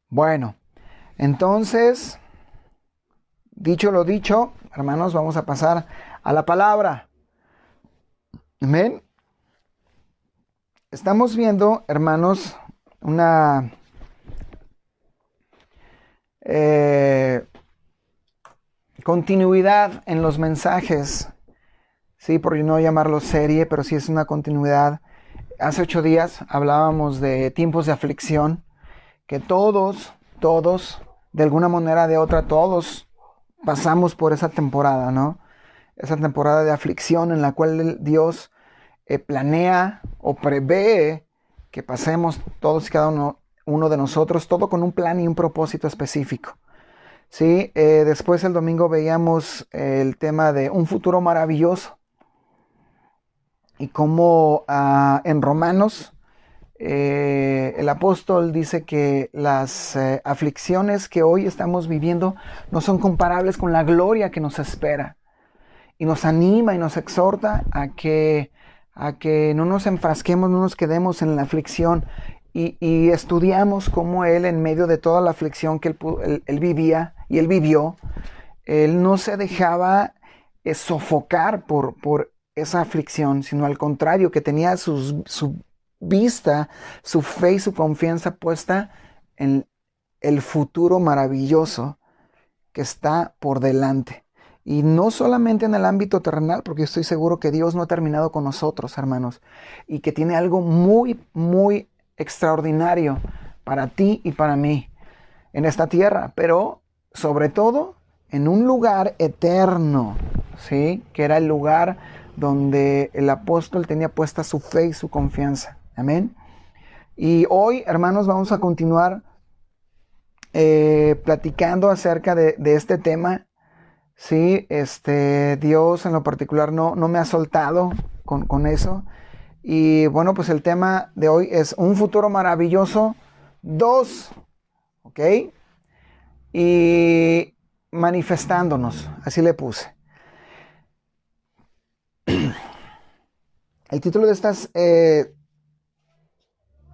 Bueno, entonces, dicho lo dicho, hermanos, vamos a pasar a la palabra. Amén. Estamos viendo, hermanos, una eh, continuidad en los mensajes, sí, por no llamarlo serie, pero sí es una continuidad. Hace 8 días hablábamos de tiempos de aflicción, que todos, de alguna manera o de otra, todos pasamos por esa temporada, ¿no? Esa temporada de aflicción en la cual Dios planea o prevé que pasemos todos y cada uno de nosotros, todo con un plan y un propósito específico. Sí, después el domingo veíamos el tema de un futuro maravilloso y cómo en Romanos el apóstol dice que las aflicciones que hoy estamos viviendo no son comparables con la gloria que nos espera. Y nos anima y nos exhorta a que no nos enfrasquemos, no nos quedemos en la aflicción. Y estudiamos cómo él, en medio de toda la aflicción que él vivía y él vivió, él no se dejaba sofocar por esa aflicción, sino al contrario, que tenía su vista, su fe y su confianza puesta en el futuro maravilloso que está por delante. Y no solamente en el ámbito terrenal, porque yo estoy seguro que Dios no ha terminado con nosotros, hermanos, y que tiene algo muy, muy extraordinario para ti y para mí en esta tierra, pero sobre todo en un lugar eterno, ¿sí? Que era el lugar donde el apóstol tenía puesta su fe y su confianza. Amén. Y hoy, hermanos, vamos a continuar platicando acerca de este tema. Sí, Dios en lo particular no me ha soltado con eso. Y bueno, pues el tema de hoy es un futuro maravilloso 2, ¿ok? Y manifestándonos, así le puse. El título de estas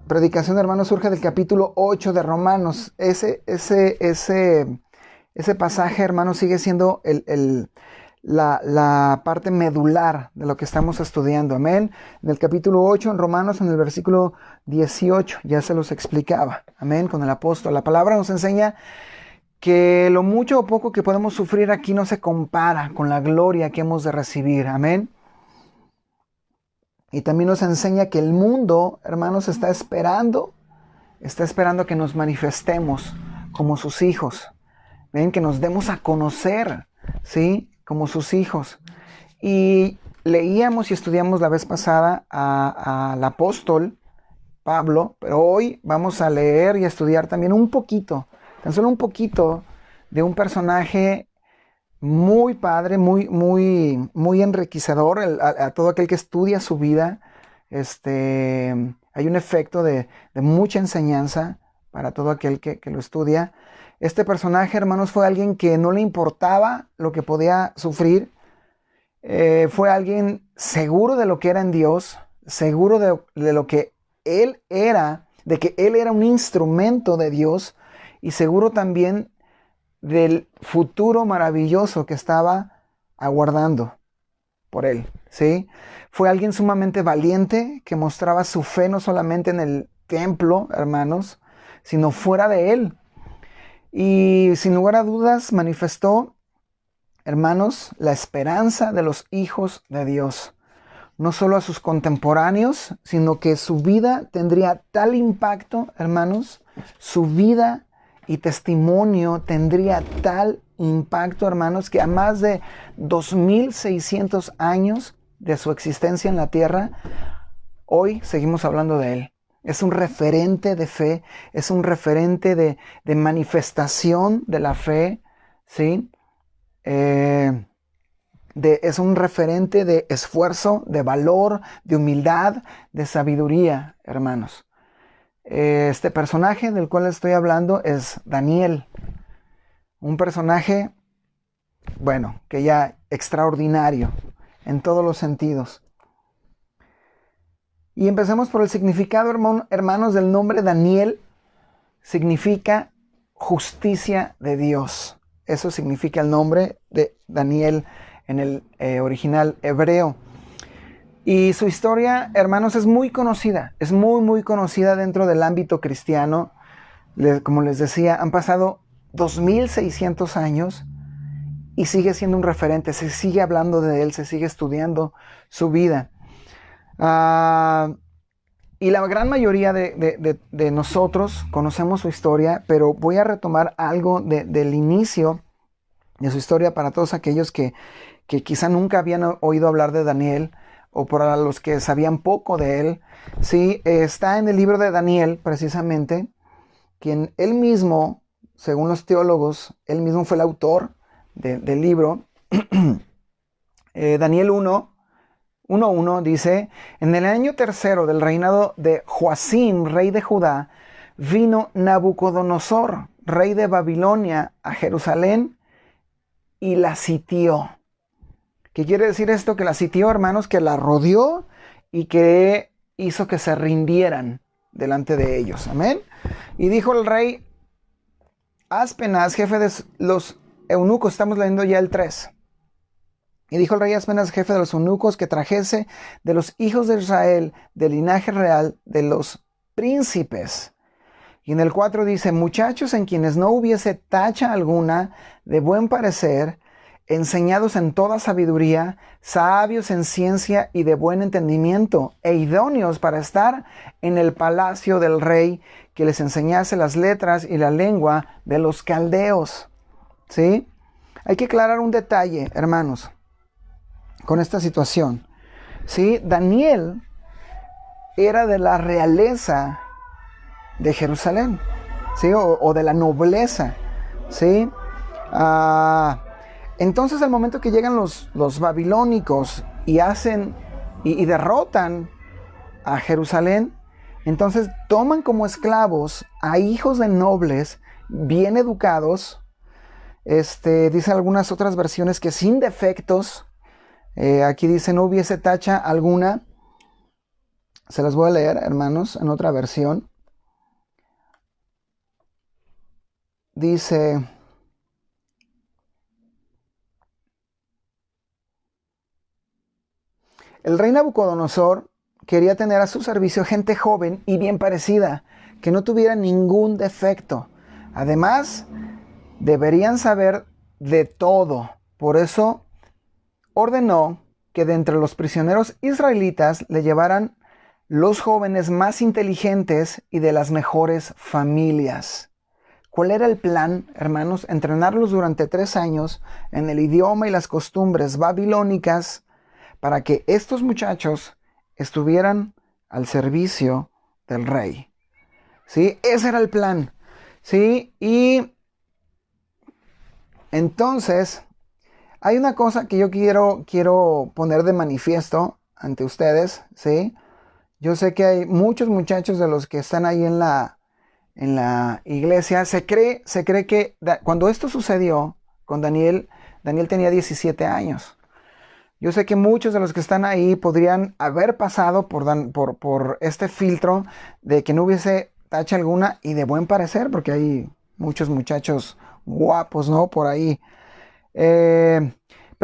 predicación, hermanos, surge del capítulo 8 de Romanos. Ese pasaje, hermanos, sigue siendo la parte medular de lo que estamos estudiando. Amén. En el capítulo 8 en Romanos, en el versículo 18, ya se los explicaba. Amén. Con el apóstol. La palabra nos enseña que lo mucho o poco que podemos sufrir aquí no se compara con la gloria que hemos de recibir. Amén. Y también nos enseña que el mundo, hermanos, está esperando que nos manifestemos como sus hijos. Ven, que nos demos a conocer, ¿sí? Como sus hijos. Y leíamos y estudiamos la vez pasada al apóstol Pablo, pero hoy vamos a leer y a estudiar también un poquito, tan solo un poquito, de un personaje muy padre, muy enriquecedor a todo aquel que estudia su vida. Hay un efecto de mucha enseñanza para todo aquel que lo estudia. Este personaje, hermanos, fue alguien que no le importaba lo que podía sufrir. Fue alguien seguro de lo que era en Dios, seguro de lo que él era, de que él era un instrumento de Dios, y seguro también del futuro maravilloso que estaba aguardando por él, ¿sí? Fue alguien sumamente valiente que mostraba su fe no solamente en el templo, hermanos, sino fuera de él. Y sin lugar a dudas manifestó, hermanos, la esperanza de los hijos de Dios. No solo a sus contemporáneos, sino que su vida tendría tal impacto, hermanos, su vida y testimonio tendría tal impacto, hermanos, que a más de 2600 años de su existencia en la tierra, hoy seguimos hablando de él. Es un referente de fe, es un referente de manifestación de la fe, ¿sí? Es un referente de esfuerzo, de valor, de humildad, de sabiduría, hermanos. Este personaje del cual estoy hablando es Daniel, un personaje, bueno, que ya extraordinario en todos los sentidos. Y empecemos por el significado, hermanos, del nombre Daniel. Significa justicia de Dios. Eso significa el nombre de Daniel en el original hebreo. Y su historia, hermanos, es muy conocida. Es muy, muy conocida dentro del ámbito cristiano. Como les decía, han pasado 2600 años y sigue siendo un referente. Se sigue hablando de él, se sigue estudiando su vida. Y la gran mayoría de nosotros conocemos su historia, pero voy a retomar algo del inicio de su historia para todos aquellos que quizá nunca habían oído hablar de Daniel, o para los que sabían poco de él. Sí, está en el libro de Daniel, precisamente, quien él mismo, según los teólogos, él mismo fue el autor del libro. Daniel 1:1 dice: en el año tercero del reinado de Joacim, rey de Judá, vino Nabucodonosor, rey de Babilonia, a Jerusalén y la sitió. ¿Qué quiere decir esto? Que la sitió, hermanos, que la rodeó y que hizo que se rindieran delante de ellos. Amén. Y dijo el rey Aspenaz, jefe de los eunucos, estamos leyendo ya el 3. Y dijo el rey Aspenaz, jefe de los eunucos, que trajese de los hijos de Israel, del linaje real, de los príncipes. Y en el 4 dice: muchachos en quienes no hubiese tacha alguna, de buen parecer, enseñados en toda sabiduría, sabios en ciencia y de buen entendimiento, e idóneos para estar en el palacio del rey, que les enseñase las letras y la lengua de los caldeos. ¿Sí? Hay que aclarar un detalle, hermanos, con esta situación. ¿Sí? Daniel era de la realeza de Jerusalén, ¿sí? O de la nobleza, ¿sí? Entonces, al momento que llegan los babilónicos y derrotan a Jerusalén, entonces toman como esclavos a hijos de nobles bien educados. Dicen algunas otras versiones que sin defectos. Aquí dice: no hubiese tacha alguna. Se las voy a leer, hermanos, en otra versión. Dice: el rey Nabucodonosor quería tener a su servicio gente joven y bien parecida, que no tuviera ningún defecto. Además, deberían saber de todo. Por eso ordenó que de entre los prisioneros israelitas le llevaran los jóvenes más inteligentes y de las mejores familias. ¿Cuál era el plan, hermanos? Entrenarlos durante 3 años en el idioma y las costumbres babilónicas, para que estos muchachos estuvieran al servicio del rey. ¿Sí? Ese era el plan. ¿Sí? Y entonces, hay una cosa que yo quiero poner de manifiesto ante ustedes. ¿Sí? Yo sé que hay muchos muchachos de los que están ahí en la iglesia. Se cree que cuando esto sucedió con Daniel tenía 17 años. Yo sé que muchos de los que están ahí podrían haber pasado por este filtro de que no hubiese tacha alguna y de buen parecer, porque hay muchos muchachos guapos, ¿no? Por ahí. Pero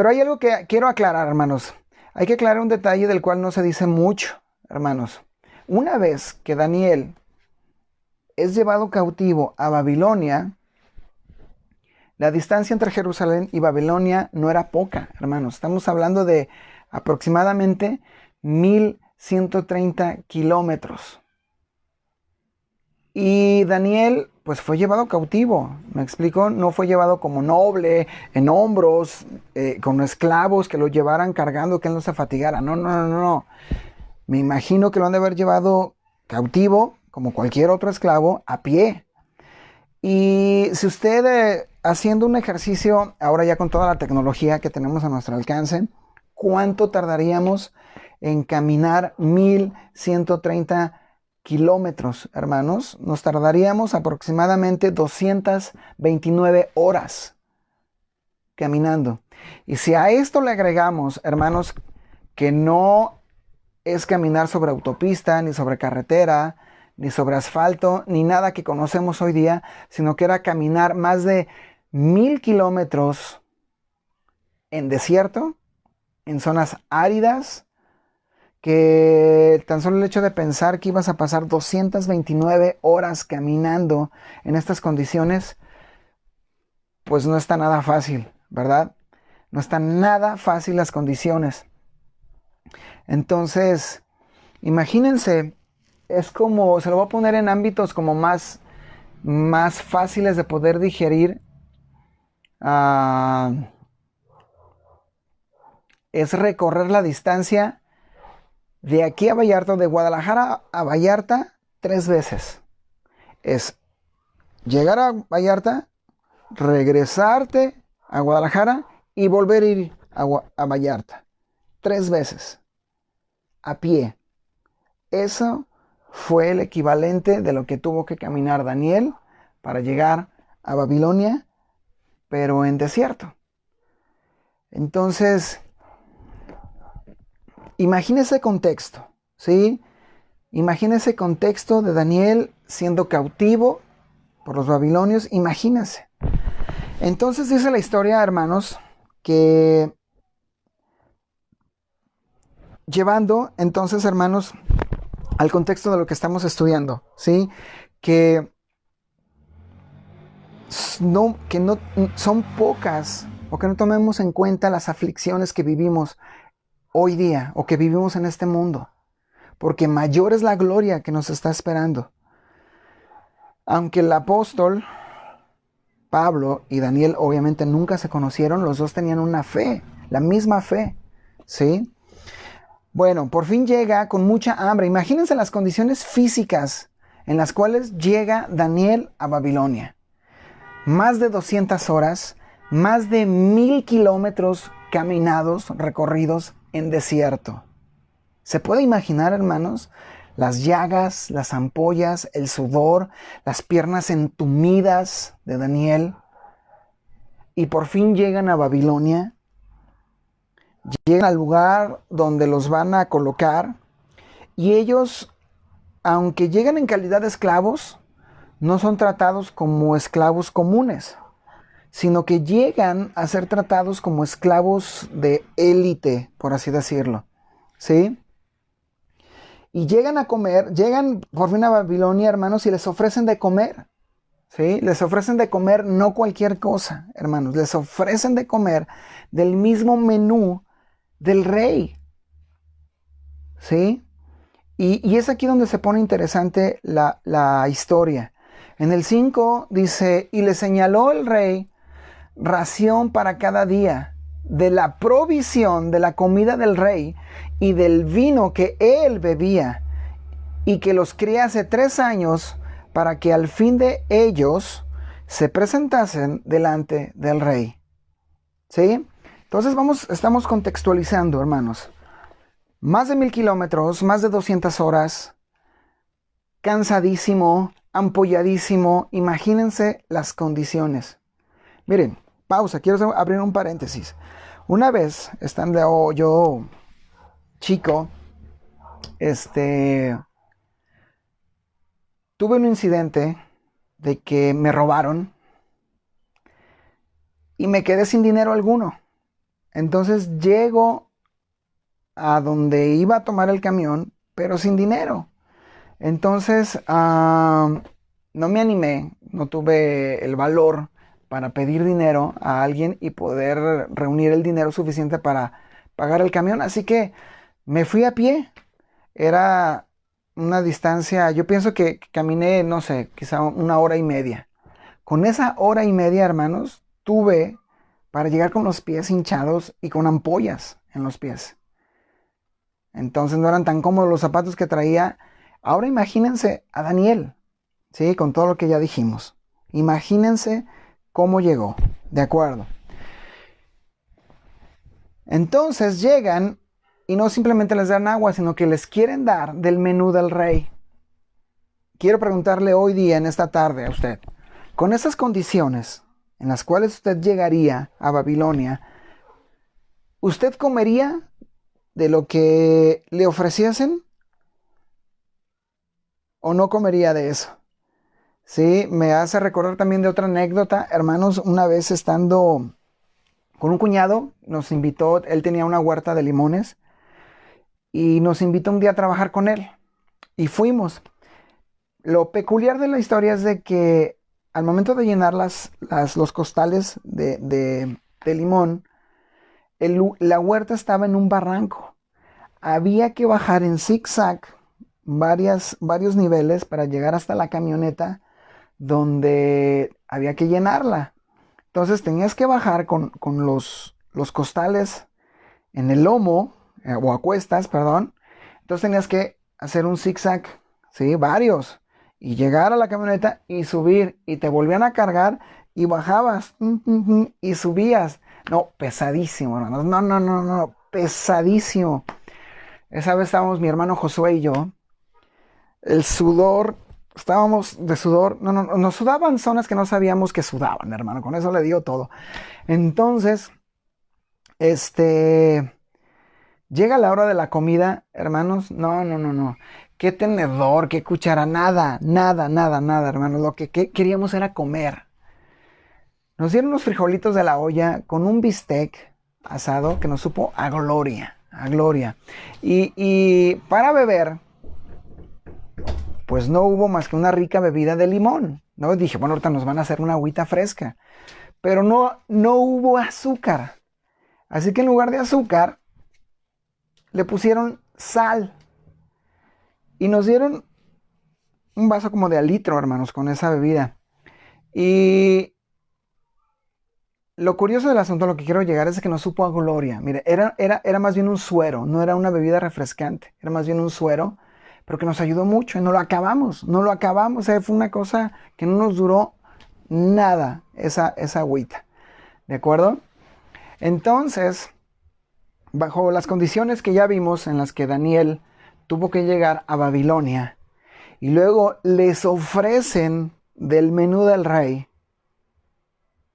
hay algo que quiero aclarar, hermanos. Hay que aclarar un detalle del cual no se dice mucho, hermanos. Una vez que Daniel es llevado cautivo a Babilonia, la distancia entre Jerusalén y Babilonia no era poca, hermanos. Estamos hablando de aproximadamente 1130 kilómetros. Y Daniel, pues fue llevado cautivo, ¿me explico? No fue llevado como noble, en hombros, con esclavos que lo llevaran cargando, que él no se fatigara. No. Me imagino que lo han de haber llevado cautivo, como cualquier otro esclavo, a pie. Y si usted, haciendo un ejercicio, ahora ya con toda la tecnología que tenemos a nuestro alcance, ¿cuánto tardaríamos en caminar 1130 kilómetros, hermanos? Nos tardaríamos aproximadamente 229 horas caminando. Y si a esto le agregamos, hermanos, que no es caminar sobre autopista, ni sobre carretera, ni sobre asfalto, ni nada que conocemos hoy día, sino que era caminar más de 1000 kilómetros en desierto, en zonas áridas, que tan solo el hecho de pensar que ibas a pasar 229 horas caminando en estas condiciones, pues no está nada fácil, ¿verdad? No está nada fácil las condiciones. Entonces, imagínense, es como, se lo voy a poner en ámbitos como más fáciles de poder digerir. Es recorrer la distancia de aquí a Vallarta, de Guadalajara a Vallarta, 3 veces. Es llegar a Vallarta, regresarte a Guadalajara y volver a ir a Vallarta. 3 veces. A pie. Eso fue el equivalente de lo que tuvo que caminar Daniel para llegar a Babilonia, pero en desierto. Entonces, imagínese contexto, ¿sí? Imagínese contexto de Daniel siendo cautivo por los babilonios. Imagínese. Entonces dice la historia, hermanos, que llevando entonces, hermanos, al contexto de lo que estamos estudiando, ¿sí? Que no son pocas, o que no tomemos en cuenta las aflicciones que vivimos hoy día, o que vivimos en este mundo, porque mayor es la gloria que nos está esperando. Aunque el apóstol Pablo y Daniel obviamente nunca se conocieron, los dos tenían una fe, la misma fe, ¿sí? Bueno, por fin llega con mucha hambre. Imagínense las condiciones físicas en las cuales llega Daniel a Babilonia. Más de 200 horas, más de 1000 kilómetros caminados, recorridos en desierto. ¿Se puede imaginar, hermanos? Las llagas, las ampollas, el sudor, las piernas entumidas de Daniel. Y por fin llegan a Babilonia. Llegan al lugar donde los van a colocar. Y ellos, aunque llegan en calidad de esclavos, no son tratados como esclavos comunes, sino que llegan a ser tratados como esclavos de élite, por así decirlo. ¿Sí? Y llegan a comer, llegan por fin a Babilonia, hermanos, y les ofrecen de comer. ¿Sí? Les ofrecen de comer no cualquier cosa, hermanos. Les ofrecen de comer del mismo menú del rey. ¿Sí? Y es aquí donde se pone interesante la historia. En el 5 dice, y le señaló el rey ración para cada día de la provisión de la comida del rey y del vino que él bebía, y que los criase 3 años para que al fin de ellos se presentasen delante del rey. ¿Sí? Entonces estamos contextualizando, hermanos. Más de 1000 kilómetros, más de 200 horas, cansadísimo, ampolladísimo. Imagínense las condiciones. Miren, pausa, quiero abrir un paréntesis. Una vez, estando yo chico, tuve un incidente de que me robaron y me quedé sin dinero alguno. Entonces llego a donde iba a tomar el camión, pero sin dinero. Entonces no me animé, no tuve el valor para pedir dinero a alguien y poder reunir el dinero suficiente para pagar el camión. Así que me fui a pie. Era una distancia, yo pienso que caminé, no sé, quizá 1 hora y media. Con esa hora y media, hermanos, tuve para llegar con los pies hinchados y con ampollas en los pies. Entonces no eran tan cómodos los zapatos que traía. Ahora imagínense a Daniel, ¿sí? Con todo lo que ya dijimos. Imagínense cómo llegó, ¿de acuerdo? Entonces llegan y no simplemente les dan agua, sino que les quieren dar del menú del rey. Quiero preguntarle hoy día, en esta tarde, a usted, con esas condiciones en las cuales usted llegaría a Babilonia, ¿usted comería de lo que le ofreciesen? o no comería de eso. Sí, me hace recordar también de otra anécdota, hermanos, una vez estando con un cuñado, nos invitó, él tenía una huerta de limones y nos invitó un día a trabajar con él y fuimos. Lo peculiar de la historia es de que al momento de llenar los costales de limón, la huerta estaba en un barranco. Había que bajar en zigzag varios niveles para llegar hasta la camioneta donde había que llenarla. Entonces tenías que bajar con los costales en el lomo, o a cuestas, perdón. Entonces tenías que hacer un zigzag, ¿sí? Varios. Y llegar a la camioneta y subir. Y te volvían a cargar y bajabas. Y subías. No, pesadísimo, hermanos. No, no, no, no. Pesadísimo. Esa vez estábamos mi hermano Josué y yo. El sudor, estábamos de sudor. No, no, nos sudaban zonas que no sabíamos que sudaban, hermano. Con eso le dio todo. Entonces, llega la hora de la comida, hermanos. No, no, no, no. Qué tenedor, qué cuchara, nada, nada, nada, nada, hermanos. Lo que queríamos era comer. Nos dieron unos frijolitos de la olla con un bistec asado que nos supo a gloria, a gloria. Y para beber, pues no hubo más que una rica bebida de limón, ¿no? Dije, bueno, ahorita nos van a hacer una agüita fresca. Pero no hubo azúcar. Así que en lugar de azúcar, le pusieron sal. Y nos dieron un vaso como de al litro, hermanos, con esa bebida. Y lo curioso del asunto, lo que quiero llegar es que nos supo a gloria. Mire, era más bien un suero, no era una bebida refrescante. Era más bien un suero, pero que nos ayudó mucho y no lo acabamos. Fue una cosa que no nos duró nada, esa agüita. ¿De acuerdo? Entonces, bajo las condiciones que ya vimos en las que Daniel tuvo que llegar a Babilonia y luego les ofrecen del menú del rey,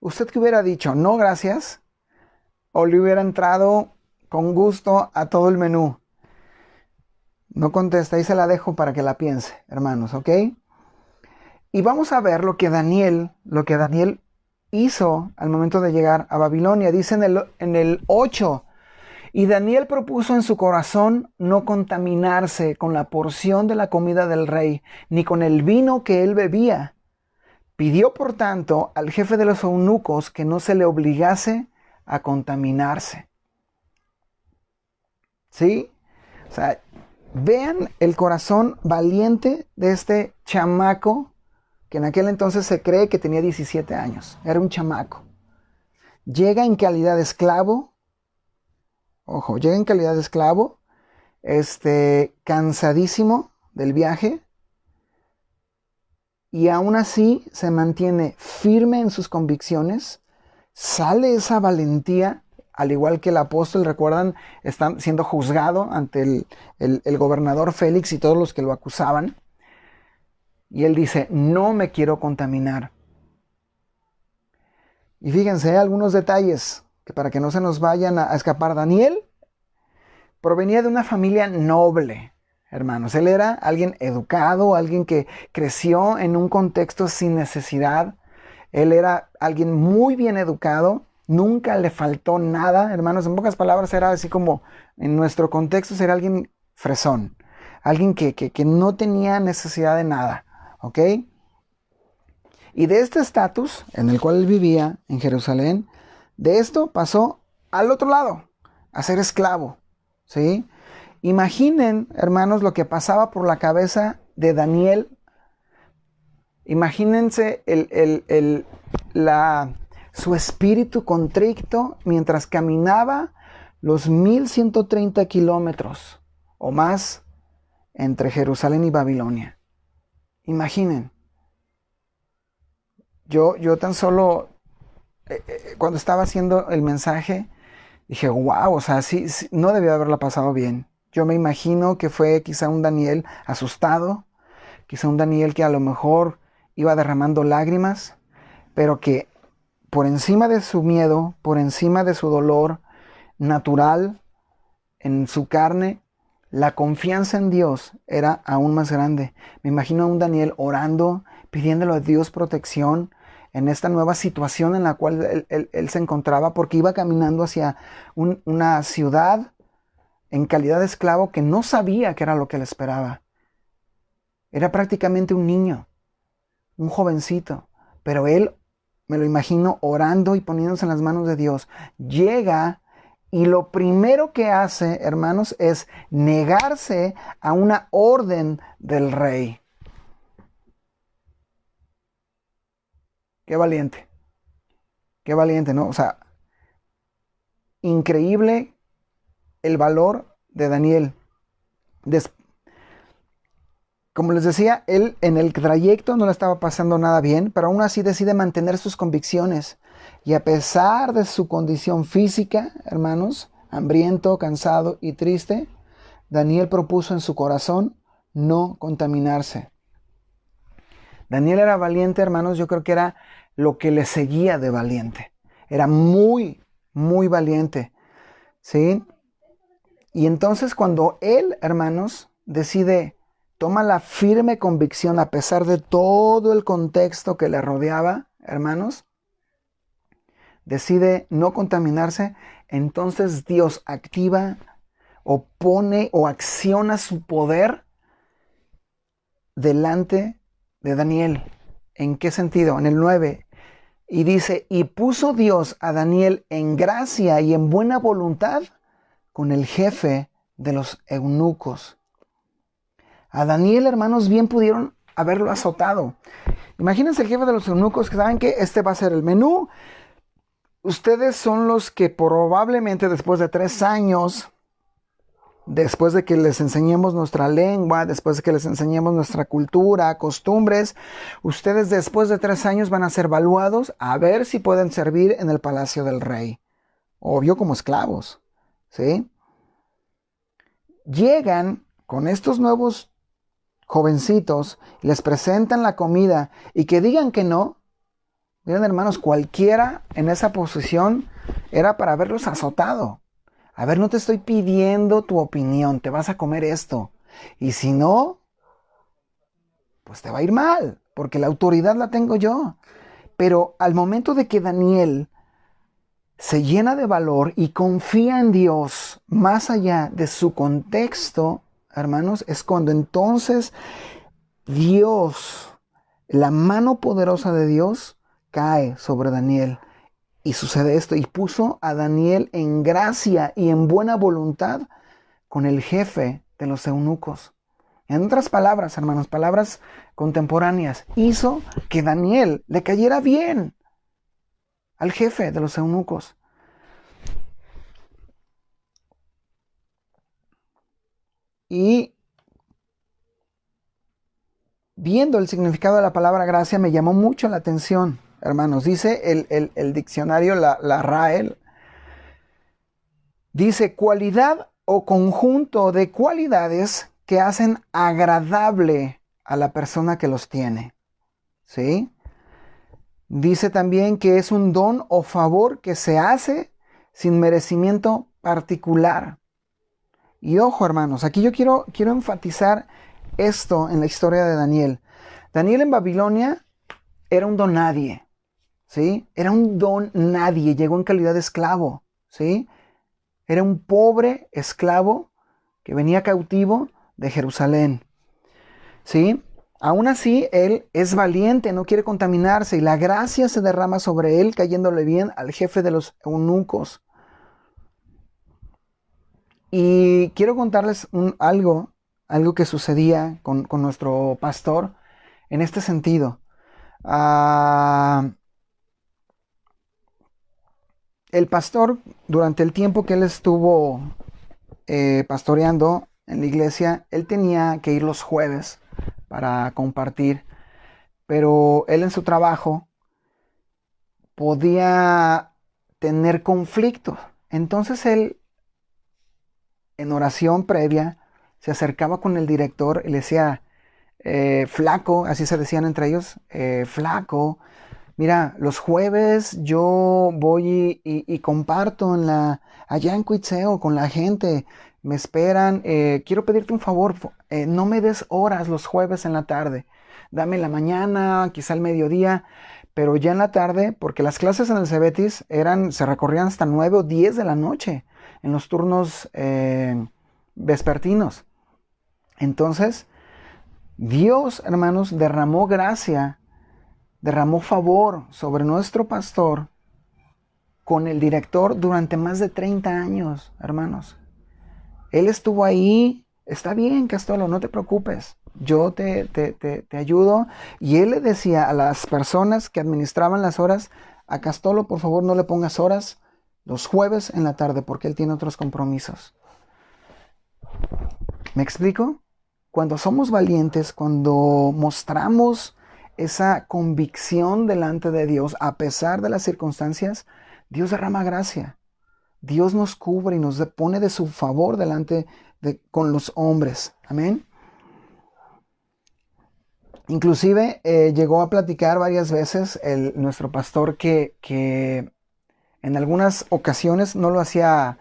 ¿usted qué hubiera dicho? ¿No, gracias? ¿O le hubiera entrado con gusto a todo el menú? No contesta, ahí se la dejo para que la piense, hermanos, ¿ok? Y vamos a ver lo que Daniel hizo al momento de llegar a Babilonia. Dice en el 8, y Daniel propuso en su corazón no contaminarse con la porción de la comida del rey, ni con el vino que él bebía. Pidió, por tanto, al jefe de los eunucos que no se le obligase a contaminarse. ¿Sí? O sea, vean el corazón valiente de este chamaco, que en aquel entonces se cree que tenía 17 años. Era un chamaco. Llega en calidad de esclavo. Ojo, llega en calidad de esclavo. Cansadísimo del viaje. Y aún así se mantiene firme en sus convicciones. Sale esa valentía, al igual que el apóstol, recuerdan, está siendo juzgado ante el gobernador Félix y todos los que lo acusaban. Y él dice, no me quiero contaminar. Y fíjense, hay algunos detalles que para que no se nos vayan a escapar. Daniel provenía de una familia noble, hermanos. Él era alguien educado, alguien que creció en un contexto sin necesidad. Él era alguien muy bien educado, nunca le faltó nada, hermanos. En pocas palabras, era así como en nuestro contexto, era alguien fresón, alguien que no tenía necesidad de nada, ¿ok? Y de este estatus en el cual él vivía en Jerusalén, de esto pasó al otro lado, a ser esclavo, ¿sí? Imaginen, hermanos, lo que pasaba por la cabeza de Daniel. Imagínense su espíritu contrito mientras caminaba los 1130 kilómetros o más entre Jerusalén y Babilonia. Imaginen. Yo tan solo, cuando estaba haciendo el mensaje, dije, wow, o sea, sí, no debió haberla pasado bien. Yo me imagino que fue quizá un Daniel asustado, quizá un Daniel que a lo mejor iba derramando lágrimas, pero que por encima de su miedo, por encima de su dolor natural en su carne, la confianza en Dios era aún más grande. Me imagino a un Daniel orando, pidiéndole a Dios protección en esta nueva situación en la cual él se encontraba, porque iba caminando hacia una ciudad en calidad de esclavo que no sabía qué era lo que le esperaba. Era prácticamente un niño, un jovencito, pero él, me lo imagino, orando y poniéndose en las manos de Dios. Llega y lo primero que hace, hermanos, es negarse a una orden del rey. Qué valiente, ¿no? O sea, increíble el valor de Daniel. Como les decía, él en el trayecto no le estaba pasando nada bien, pero aún así decide mantener sus convicciones. Y a pesar de su condición física, hermanos, hambriento, cansado y triste, Daniel propuso en su corazón no contaminarse. Daniel era valiente, hermanos, yo creo que era lo que le seguía de valiente. Era muy, muy valiente, ¿sí? Y entonces cuando él, hermanos, toma la firme convicción a pesar de todo el contexto que le rodeaba, hermanos, decide no contaminarse, entonces Dios activa o pone o acciona su poder delante de Daniel. ¿En qué sentido? En el 9. Y dice, y puso Dios a Daniel en gracia y en buena voluntad con el jefe de los eunucos. A Daniel, hermanos, bien pudieron haberlo azotado. Imagínense el jefe de los eunucos que saben que este va a ser el menú. Ustedes son los que probablemente después de 3 años, después de que les enseñemos nuestra lengua, después de que les enseñemos nuestra cultura, costumbres, ustedes después de 3 años van a ser evaluados a ver si pueden servir en el palacio del rey. Obvio como esclavos, ¿sí? Llegan con estos nuevos jovencitos, les presentan la comida y que digan que no, miren hermanos, cualquiera en esa posición era para haberlos azotado. A ver, no te estoy pidiendo tu opinión, te vas a comer esto. Y si no, pues te va a ir mal, porque la autoridad la tengo yo. Pero al momento de que Daniel se llena de valor y confía en Dios más allá de su contexto, hermanos, es cuando entonces Dios, la mano poderosa de Dios, cae sobre Daniel. Y sucede esto, y puso a Daniel en gracia y en buena voluntad con el jefe de los eunucos. En otras palabras, hermanos, palabras contemporáneas, hizo que Daniel le cayera bien al jefe de los eunucos. Y viendo el significado de la palabra gracia me llamó mucho la atención, hermanos. Dice el diccionario, la RAE, dice cualidad o conjunto de cualidades que hacen agradable a la persona que los tiene, ¿sí? Dice también que es un don o favor que se hace sin merecimiento particular. Y ojo, hermanos, aquí yo quiero enfatizar esto en la historia de Daniel. Daniel en Babilonia era un don nadie, ¿sí? Era un don nadie, llegó en calidad de esclavo, ¿sí? Era un pobre esclavo que venía cautivo de Jerusalén, ¿sí? Aún así, él es valiente, no quiere contaminarse y la gracia se derrama sobre él, cayéndole bien al jefe de los eunucos. Y quiero contarles algo que sucedía con nuestro pastor en este sentido. El pastor, durante el tiempo que él estuvo pastoreando en la iglesia, él tenía que ir los jueves para compartir, pero él en su trabajo podía tener conflictos. Entonces él, en oración previa, se acercaba con el director y le decía, flaco, así se decían entre ellos, flaco, Mira, los jueves yo voy y comparto allá en Cuitzeo con la gente. Me esperan. Quiero pedirte un favor. No me des horas los jueves en la tarde. Dame la mañana, quizá el mediodía, pero ya en la tarde, porque las clases en el Cebetis se recorrían hasta 9 o 10 de la noche en los turnos vespertinos. Entonces, Dios, hermanos, derramó gracia, derramó favor sobre nuestro pastor con el director durante más de 30 años, hermanos. Él estuvo ahí. Está bien, Castolo, no te preocupes. Yo te ayudo. Y él le decía a las personas que administraban las horas, a Castolo, por favor, no le pongas horas los jueves en la tarde porque él tiene otros compromisos. ¿Me explico? Cuando somos valientes, cuando mostramos esa convicción delante de Dios, a pesar de las circunstancias, Dios derrama gracia. Dios nos cubre y nos pone de su favor con los hombres. Amén. Inclusive llegó a platicar varias veces nuestro pastor que en algunas ocasiones no lo hacía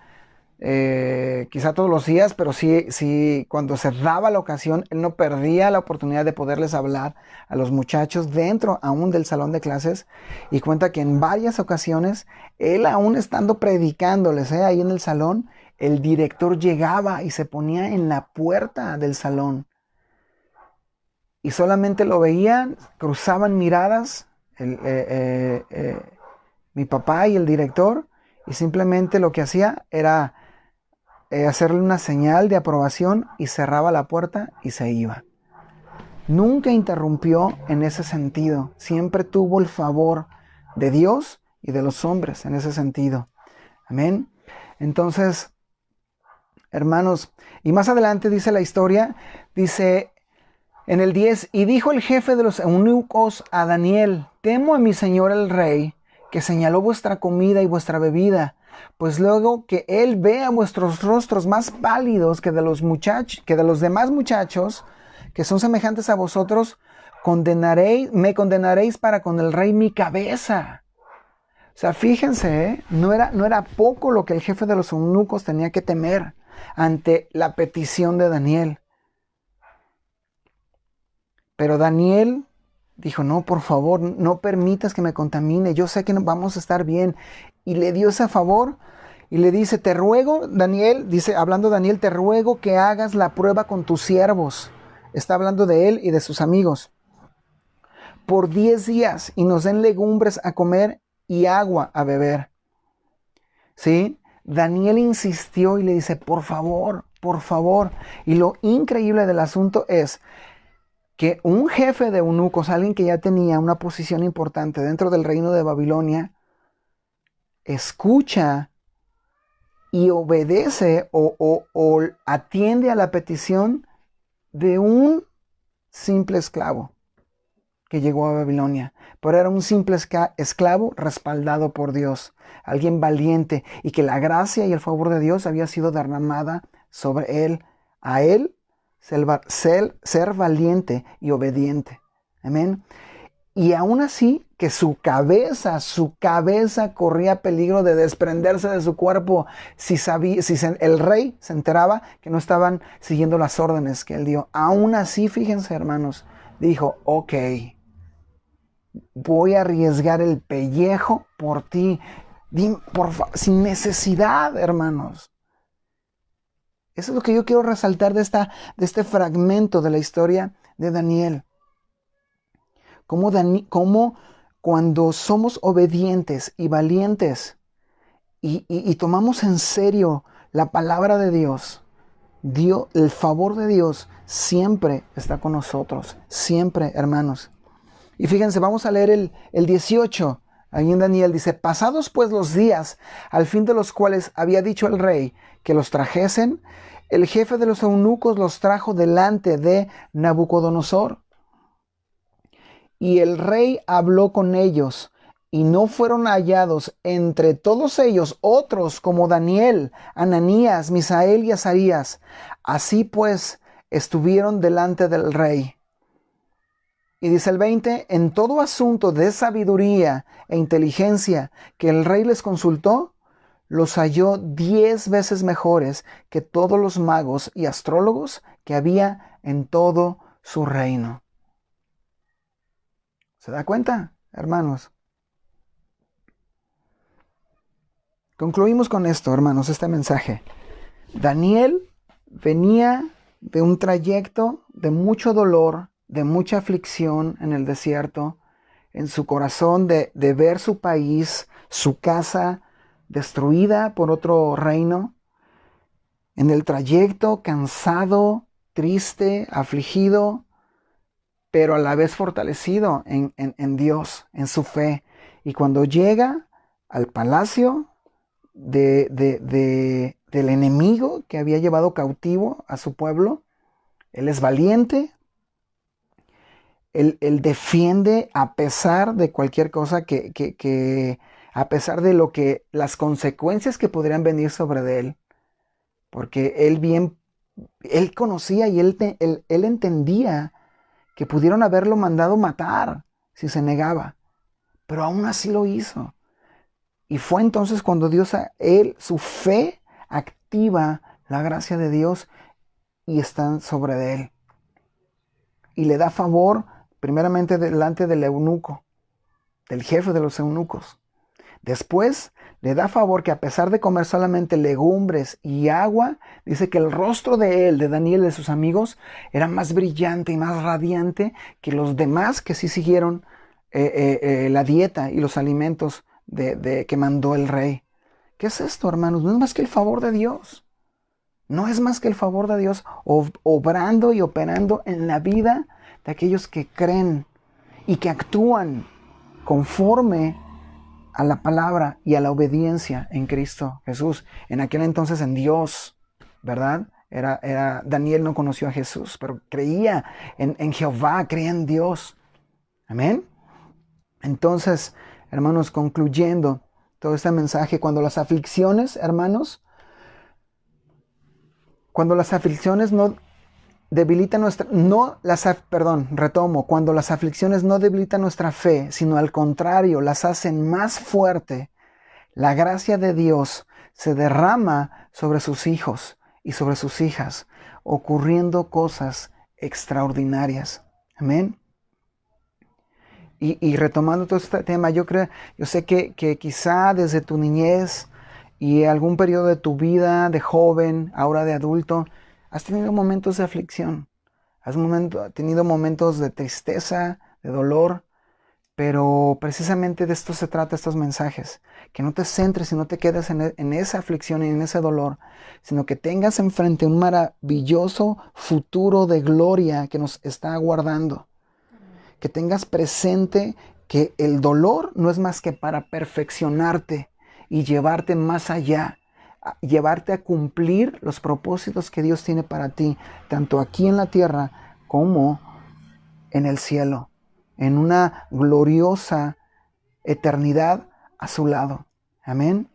quizá todos los días, pero sí cuando se daba la ocasión, él no perdía la oportunidad de poderles hablar a los muchachos dentro aún del salón de clases, y cuenta que en varias ocasiones, él aún estando predicándoles ahí en el salón, el director llegaba y se ponía en la puerta del salón, y solamente lo veían, cruzaban miradas, mi papá y el director, y simplemente lo que hacía era hacerle una señal de aprobación y cerraba la puerta y se iba. Nunca interrumpió en ese sentido. Siempre tuvo el favor de Dios y de los hombres en ese sentido. Amén. Entonces, hermanos, y más adelante dice la historia, dice en el 10, y dijo el jefe de los eunucos a Daniel, temo a mi señor el rey, que señaló vuestra comida y vuestra bebida, pues luego que él vea vuestros rostros más pálidos que de los demás muchachos, que son semejantes a vosotros, me condenaréis para con el rey mi cabeza. O sea, fíjense, no era poco lo que el jefe de los eunucos tenía que temer ante la petición de Daniel. Pero Daniel dijo, no, por favor, no permitas que me contamine, yo sé que vamos a estar bien. Y le dio ese favor y le dice, te ruego, Daniel, dice, hablando Daniel, te ruego que hagas la prueba con tus siervos. Está hablando de él y de sus amigos. Por 10 días y nos den legumbres a comer y agua a beber. ¿Sí? Daniel insistió y le dice, por favor, por favor. Y lo increíble del asunto es que un jefe de eunucos, alguien que ya tenía una posición importante dentro del reino de Babilonia, escucha y obedece o atiende a la petición de un simple esclavo que llegó a Babilonia. Pero era un simple esclavo respaldado por Dios, alguien valiente, y que la gracia y el favor de Dios había sido derramada sobre él. A él ser valiente y obediente. Amén. Y aún así que su cabeza corría peligro de desprenderse de su cuerpo si el rey se enteraba que no estaban siguiendo las órdenes que él dio. Aún así, fíjense, hermanos, dijo, ok, voy a arriesgar el pellejo por ti, sin necesidad, hermanos. Eso es lo que yo quiero resaltar de este fragmento de la historia de Daniel. Cómo cuando somos obedientes y valientes y tomamos en serio la palabra de Dios, el favor de Dios siempre está con nosotros. Siempre, hermanos. Y fíjense, vamos a leer el 18. Ahí en Daniel dice, pasados pues los días, al fin de los cuales había dicho el rey que los trajesen, el jefe de los eunucos los trajo delante de Nabucodonosor. Y el rey habló con ellos, y no fueron hallados entre todos ellos otros como Daniel, Ananías, Misael y Azarías. Así pues, estuvieron delante del rey. Y dice el 20, en todo asunto de sabiduría e inteligencia que el rey les consultó, los halló 10 veces mejores que todos los magos y astrólogos que había en todo su reino. ¿Se da cuenta, hermanos? Concluimos con esto, hermanos, este mensaje. Daniel venía de un trayecto de mucho dolor, de mucha aflicción en el desierto, en su corazón de ver su país, su casa destruida por otro reino, en el trayecto cansado, triste, afligido, pero a la vez fortalecido en Dios, en su fe. Y cuando llega al palacio del enemigo que había llevado cautivo a su pueblo, él es valiente, él defiende a pesar de cualquier cosa a pesar de las consecuencias que podrían venir sobre él, porque él conocía y él entendía que pudieron haberlo mandado matar si se negaba, pero aún así lo hizo. Y fue entonces cuando su fe activa la gracia de Dios y está sobre él. Y le da favor primeramente delante del eunuco, del jefe de los eunucos. Después le da favor que a pesar de comer solamente legumbres y agua, dice que el rostro de Daniel, de sus amigos, era más brillante y más radiante que los demás que sí siguieron la dieta y los alimentos que mandó el rey. ¿Qué es esto, hermanos? No es más que el favor de Dios. No es más que el favor de Dios obrando y operando en la vida de aquellos que creen y que actúan conforme a la palabra y a la obediencia en Cristo Jesús. En aquel entonces en Dios, ¿verdad? Daniel no conoció a Jesús, pero creía en Jehová, creía en Dios. Amén. Entonces, hermanos, concluyendo todo este mensaje, cuando las aflicciones, hermanos, cuando las aflicciones no debilitan cuando las aflicciones no debilitan nuestra fe, sino al contrario, las hacen más fuerte, la gracia de Dios se derrama sobre sus hijos y sobre sus hijas, ocurriendo cosas extraordinarias. Amén. Y retomando todo este tema, yo sé que quizá desde tu niñez y algún periodo de tu vida, de joven, ahora de adulto, has tenido momentos de aflicción, has tenido momentos de tristeza, de dolor, pero precisamente de esto se trata estos mensajes, que no te centres y no te quedes en esa aflicción y en ese dolor, sino que tengas enfrente un maravilloso futuro de gloria que nos está aguardando. Que tengas presente que el dolor no es más que para perfeccionarte y llevarte más allá, llevarte a cumplir los propósitos que Dios tiene para ti, tanto aquí en la tierra como en el cielo, en una gloriosa eternidad a su lado. Amén.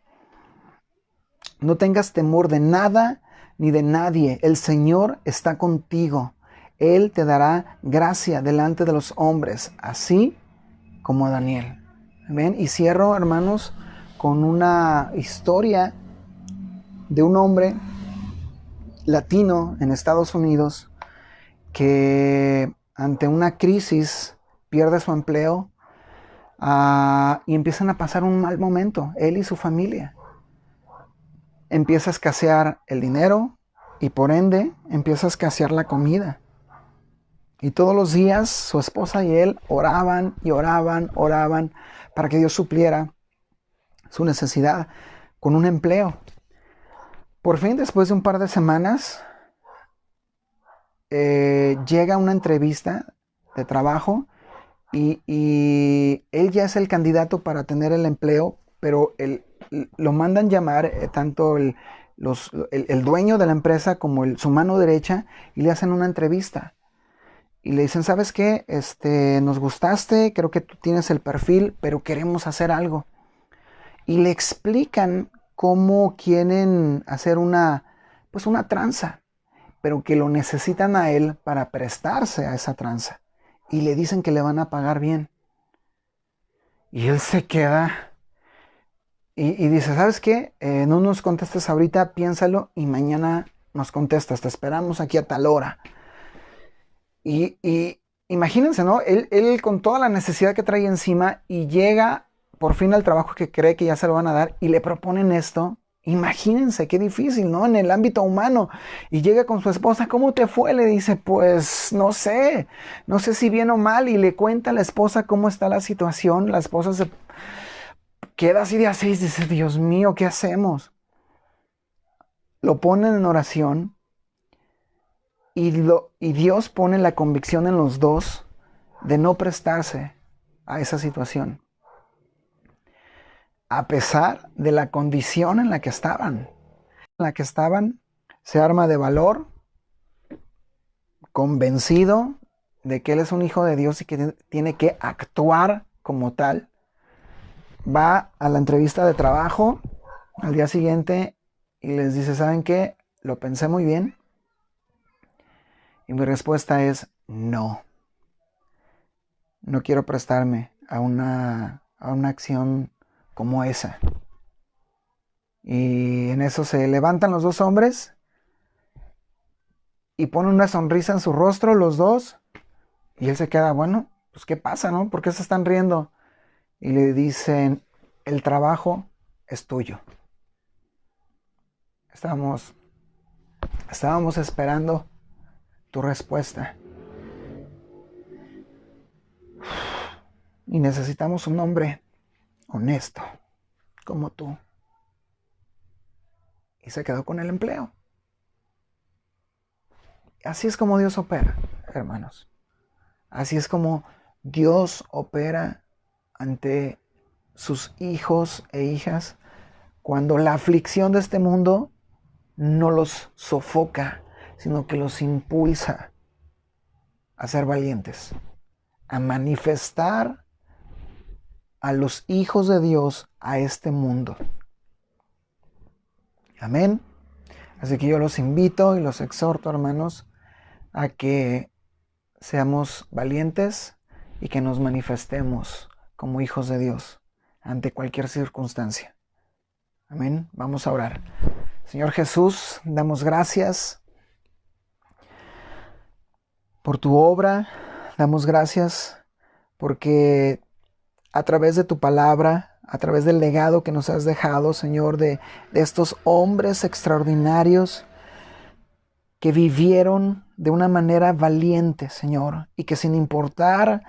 No tengas temor de nada ni de nadie. El Señor está contigo. Él te dará gracia delante de los hombres, así como a Daniel. Amén. Y cierro, hermanos, con una historia de un hombre latino en Estados Unidos que ante una crisis pierde su empleo y empiezan a pasar un mal momento, él y su familia. Empieza a escasear el dinero y por ende empieza a escasear la comida. Y todos los días su esposa y él oraban para que Dios supliera su necesidad con un empleo. Por fin, después de un par de semanas, llega una entrevista de trabajo y él ya es el candidato para tener el empleo, pero lo mandan llamar tanto el dueño de la empresa como su mano derecha y le hacen una entrevista. Y le dicen, ¿sabes qué? Nos gustaste, creo que tú tienes el perfil, pero queremos hacer algo. Y le explican cómo quieren hacer una tranza, pero que lo necesitan a él para prestarse a esa tranza. y le dicen que le van a pagar bien. Y él se queda y dice, ¿sabes qué? No nos contestes ahorita, piénsalo y mañana nos contestas, te esperamos aquí a tal hora. Y imagínense, ¿no? Él con toda la necesidad que trae encima y llega por fin al trabajo que cree que ya se lo van a dar y le proponen esto. Imagínense qué difícil, ¿no? En el ámbito humano. Y llega con su esposa, ¿cómo te fue? Le dice, pues no sé si bien o mal. Y le cuenta a la esposa cómo está la situación. La esposa se queda así de así, dice, Dios mío, ¿qué hacemos? Lo ponen en oración y Dios pone la convicción en los dos de no prestarse a esa situación, a pesar de la condición en la que estaban. Se arma de valor, convencido de que él es un hijo de Dios y que tiene que actuar como tal. Va a la entrevista de trabajo al día siguiente y les dice, ¿saben qué? Lo pensé muy bien y mi respuesta es no. No quiero prestarme a una acción como esa. Y en eso se levantan los dos hombres y ponen una sonrisa en su rostro los dos. Y él se queda, bueno, pues ¿qué pasa, no? ¿Por qué se están riendo? Y le dicen, el trabajo es tuyo. Estábamos esperando tu respuesta. Y necesitamos un hombre honesto como tú. Y se quedó con el empleo. Así es como Dios opera, hermanos. Así es como Dios opera ante sus hijos e hijas cuando la aflicción de este mundo no los sofoca, sino que los impulsa a ser valientes, a manifestar a los hijos de Dios a este mundo. Amén. Así que yo los invito y los exhorto, hermanos, a que seamos valientes y que nos manifestemos como hijos de Dios ante cualquier circunstancia. Amén. Vamos a orar. Señor Jesús, damos gracias por tu obra. Damos gracias porque a través de tu palabra, a través del legado que nos has dejado, Señor, de estos hombres extraordinarios que vivieron de una manera valiente, Señor, y que sin importar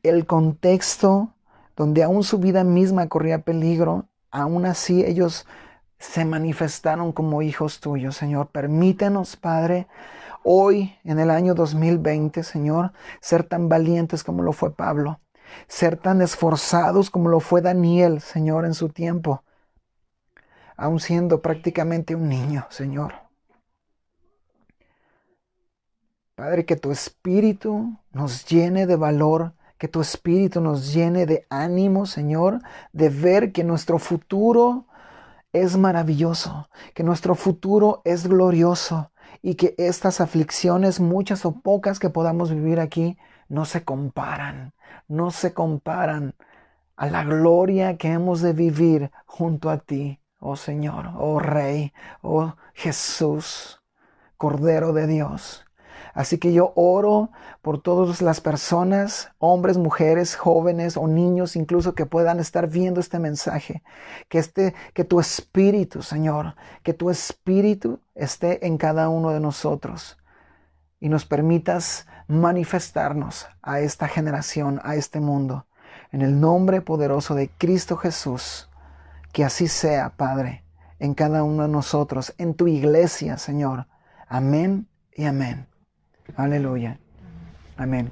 el contexto donde aún su vida misma corría peligro, aún así ellos se manifestaron como hijos tuyos, Señor. Permítenos, Padre, hoy en el año 2020, Señor, ser tan valientes como lo fue Pablo, ser tan esforzados como lo fue Daniel, Señor, en su tiempo, aún siendo prácticamente un niño, Señor. Padre, que tu Espíritu nos llene de valor, que tu Espíritu nos llene de ánimo, Señor, de ver que nuestro futuro es maravilloso, que nuestro futuro es glorioso y que estas aflicciones, muchas o pocas que podamos vivir aquí, no se comparan a la gloria que hemos de vivir junto a ti, oh Señor, oh Rey, oh Jesús, Cordero de Dios. Así que yo oro por todas las personas, hombres, mujeres, jóvenes o niños incluso que puedan estar viendo este mensaje. Que tu Espíritu, Señor, que tu Espíritu esté en cada uno de nosotros y nos permitas manifestarnos a esta generación, a este mundo. En el nombre poderoso de Cristo Jesús, que así sea, Padre, en cada uno de nosotros, en tu iglesia, Señor. Amén y amén. Aleluya. Amén.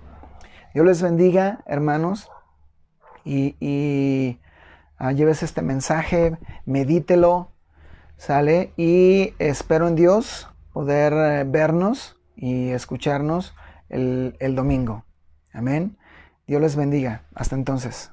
Dios les bendiga, hermanos, y lleves este mensaje, medítelo, ¿sale? Y espero en Dios poder vernos y escucharnos el domingo. Amén. Dios les bendiga. Hasta entonces.